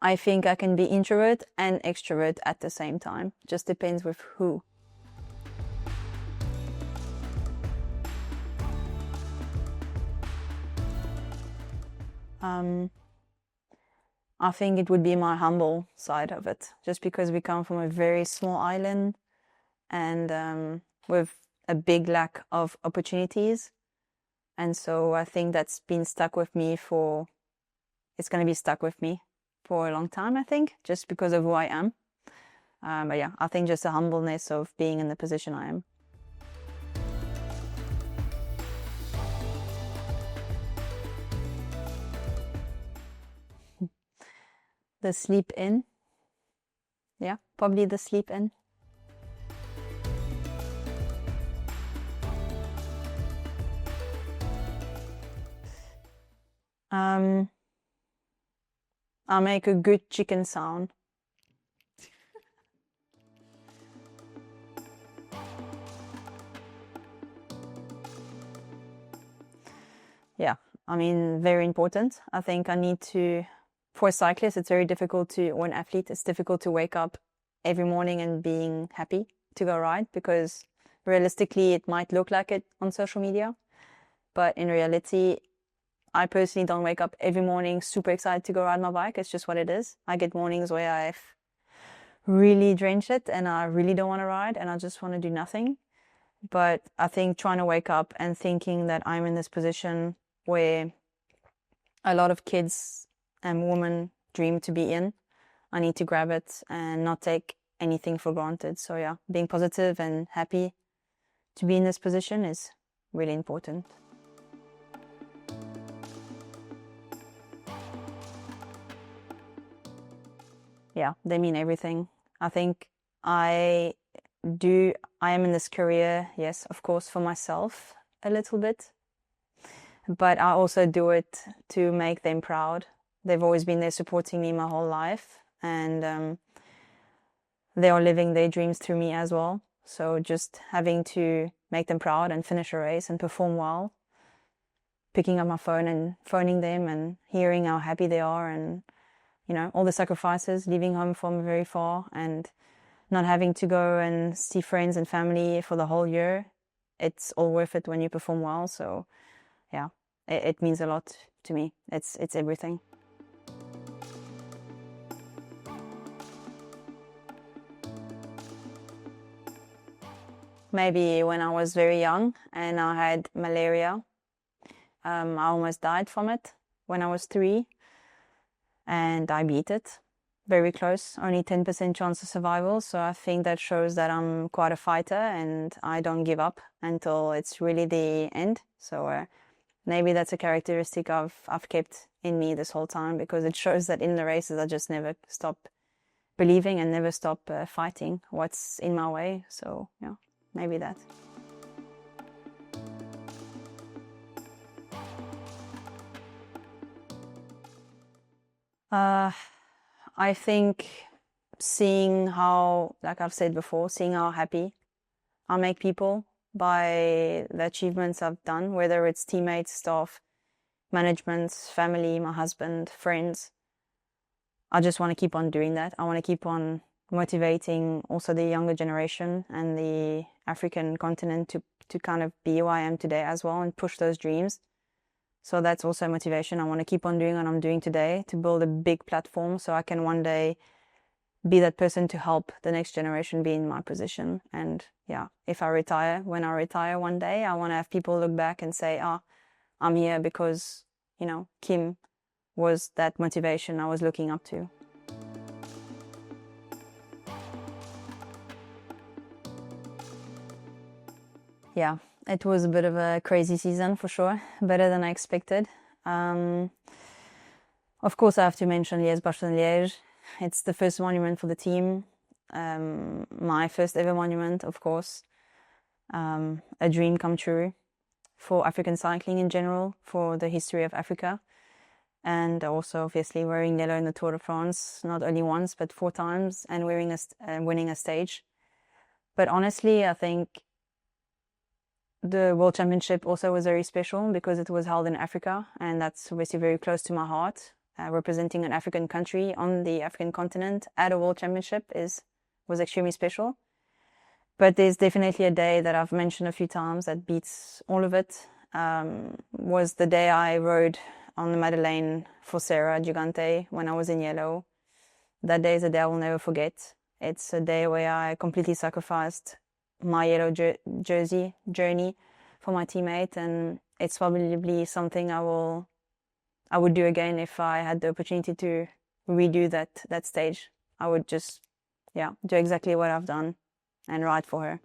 I think I can be introvert and extrovert at the same time. Just depends with who. I think it would be my humble side of it, just because we come from a very small island and with a big lack of opportunities. And so I think that's been stuck with me it's going to be stuck with me for a long time, I think, just because of who I am. But yeah, I think just the humbleness of being in the position I am. The sleep in. Yeah, probably the sleep in. I make a good chicken sound. Yeah, I mean, very important. I think I need to, for a cyclist, it's very difficult to, or an athlete, it's difficult to wake up every morning and being happy to go ride, because realistically, it might look like it on social media. But in reality, I personally don't wake up every morning super excited to go ride my bike. It's just what it is. I get mornings where I've really drenched it and I really don't want to ride and I just want to do nothing. But I think trying to wake up and thinking that I'm in this position where a lot of kids and women dream to be in, I need to grab it and not take anything for granted. So yeah, being positive and happy to be in this position is really important. Yeah, they mean everything. I think I am in this career, yes, of course, for myself a little bit, but I also do it to make them proud. They've always been there supporting me my whole life, and they are living their dreams through me as well. So just having to make them proud and finish a race and perform well, picking up my phone and phoning them and hearing how happy they are, and all the sacrifices, leaving home from very far and not having to go and see friends and family for the whole year. It's all worth it when you perform well. So yeah, it means a lot to me. It's everything. Maybe when I was very young and I had malaria. I almost died from it when I was 3, and I beat it. Very close, only 10% chance of survival. So I think that shows that I'm quite a fighter and I don't give up until it's really the end. So maybe that's a characteristic I've kept in me this whole time, because it shows that in the races I just never stop believing and never stop fighting what's in my way. So yeah, maybe that. I think seeing how, like I've said before, seeing how happy I make people by the achievements I've done, whether it's teammates, staff, management, family, my husband, friends. I just want to keep on doing that. I want to keep on motivating also the younger generation and the African continent to kind of be who I am today as well and push those dreams. So that's also motivation. I want to keep on doing what I'm doing today to build a big platform so I can one day be that person to help the next generation be in my position. And yeah, if I retire, when I retire one day, I want to have people look back and say, I'm here because, Kim was that motivation I was looking up to. Yeah, it was a bit of a crazy season for sure, better than I expected. Of course, I have to mention Liège-Bastogne-Liège. It's the first monument for the team. My first ever monument, of course. A dream come true for African cycling in general, for the history of Africa. And also, obviously, wearing yellow in the Tour de France, not only once, but 4 times, and winning a stage. But honestly, I think the World Championship also was very special because it was held in Africa, and that's obviously very close to my heart representing an African country on the African continent at a World Championship was extremely special. But there's definitely a day that I've mentioned a few times that beats all of it. Was the day I rode on the Madeleine for Sarah Gigante when I was in yellow. That day is a day I will never forget. It's a day where I completely sacrificed my yellow jersey journey for my teammate, and it's probably something I would do again if I had the opportunity to redo that stage. I would just, do exactly what I've done and ride for her.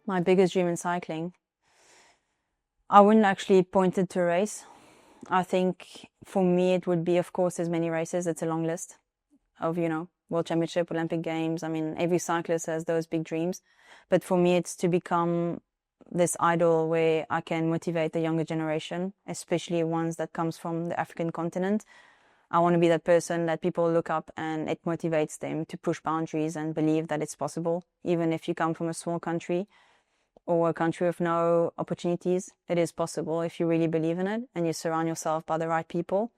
My biggest dream in cycling, I wouldn't actually point it to a race. I think for me it would be, of course, there's many races. It's a long list of, World Championship, Olympic Games. I mean, every cyclist has those big dreams. But for me, it's to become this idol where I can motivate the younger generation, especially ones that comes from the African continent. I want to be that person that people look up and it motivates them to push boundaries and believe that it's possible. Even if you come from a small country or a country with no opportunities, it is possible if you really believe in it and you surround yourself by the right people.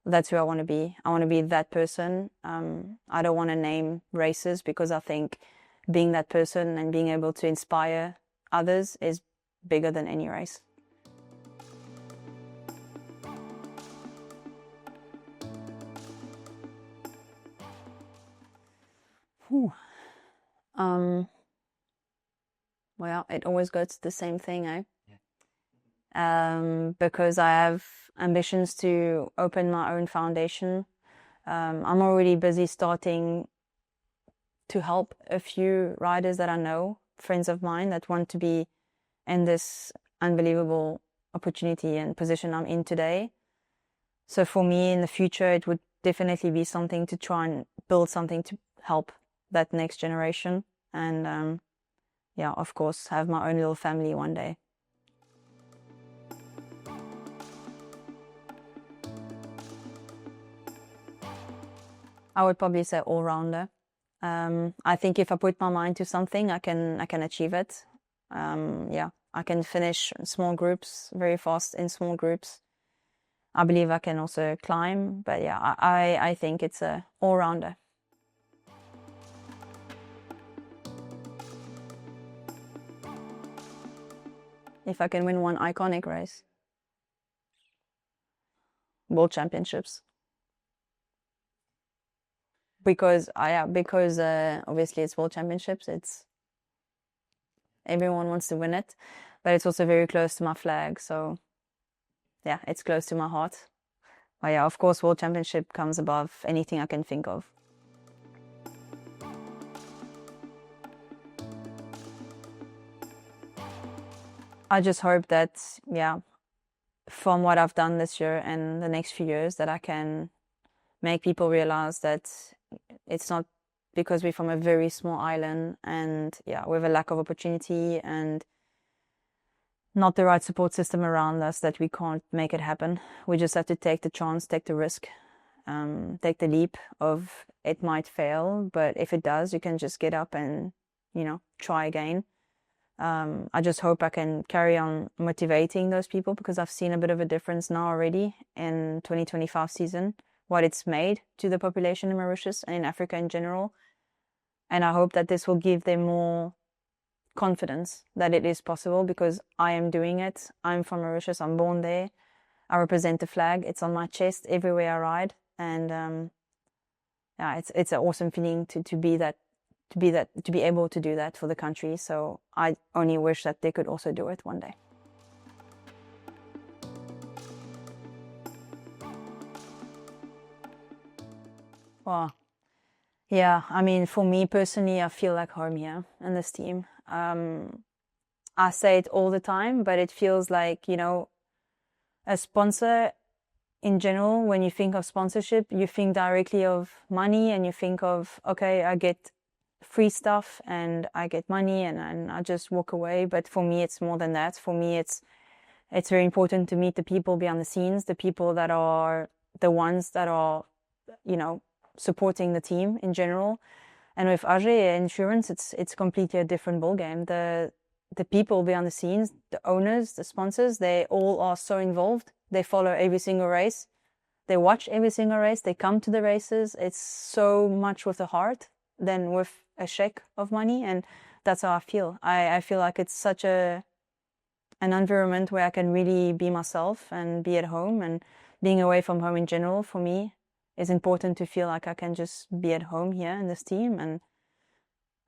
That's who I want to be. I want to be that person. I don't want to name races because I think being that person and being able to inspire others is bigger than any race. Well, it always goes to the same thing, eh? Because I have ambitions to open my own foundation. I'm already busy starting to help a few riders that I know, friends of mine that want to be in this unbelievable opportunity and position I'm in today. So for me in the future, it would definitely be something to try and build something to help that next generation. And of course, have my own little family one day. I would probably say all-rounder. I think if I put my mind to something, I can achieve it. I can finish small groups very fast in small groups. I believe I can also climb, but I think it's a all-rounder. If I can win one iconic race, World Championships. Because obviously it's World Championships. It's everyone wants to win it, but it's also very close to my flag. So it's close to my heart. But of course, World Championship comes above anything I can think of. I just hope that, from what I've done this year and the next few years, that I can make people realize that it's not because we're from a very small island and we have a lack of opportunity and not the right support system around us that we can't make it happen. We just have to take the chance, take the risk, take the leap of it might fail, but if it does, you can just get up and, try again. I just hope I can carry on motivating those people because I've seen a bit of a difference now already in 2025 season, what it's made to the population in Mauritius and in Africa in general. And I hope that this will give them more confidence that it is possible because I am doing it. I'm from Mauritius. I'm born there. I represent the flag. It's on my chest everywhere I ride. And it's an awesome feeling to be able to do that for the country. So I only wish that they could also do it one day. Well, I mean, for me personally, I feel like home here in this team. I say it all the time, but it feels like, a sponsor in general, when you think of sponsorship, you think directly of money and you think of, okay, I get free stuff and I get money and I just walk away. But for me, it's more than that. For me, it's very important to meet the people behind the scenes, the people that are the ones that are, supporting the team in general. And with AG Insurance, it's completely a different ballgame. the people behind the scenes, the owners, the sponsors, they all are so involved. They follow every single race. They watch every single race. They come to the races. It's so much with the heart than with a shake of money. And that's how I feel. I feel like it's such an environment where I can really be myself and be at home. And being away from home in general, for me, is important to feel like I can just be at home here in this team. And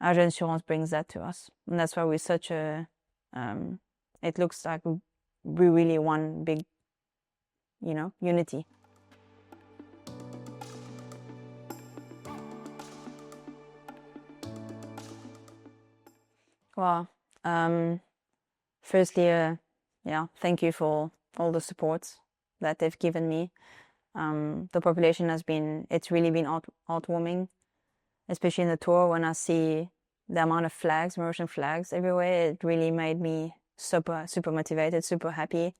Agent Insurance brings that to us. And that's why we're such a, it looks like we really one big, unity. Well, firstly, thank you for all the support that they've given me. The population it's really been heartwarming, especially in the tour when I see the amount of flags, Mauritian flags everywhere. It really made me super, super motivated, super happy.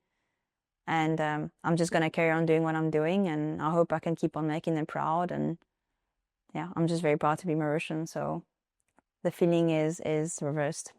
And I'm just going to carry on doing what I'm doing, and I hope I can keep on making them proud. And yeah, I'm just very proud to be Mauritian. So the feeling is reversed.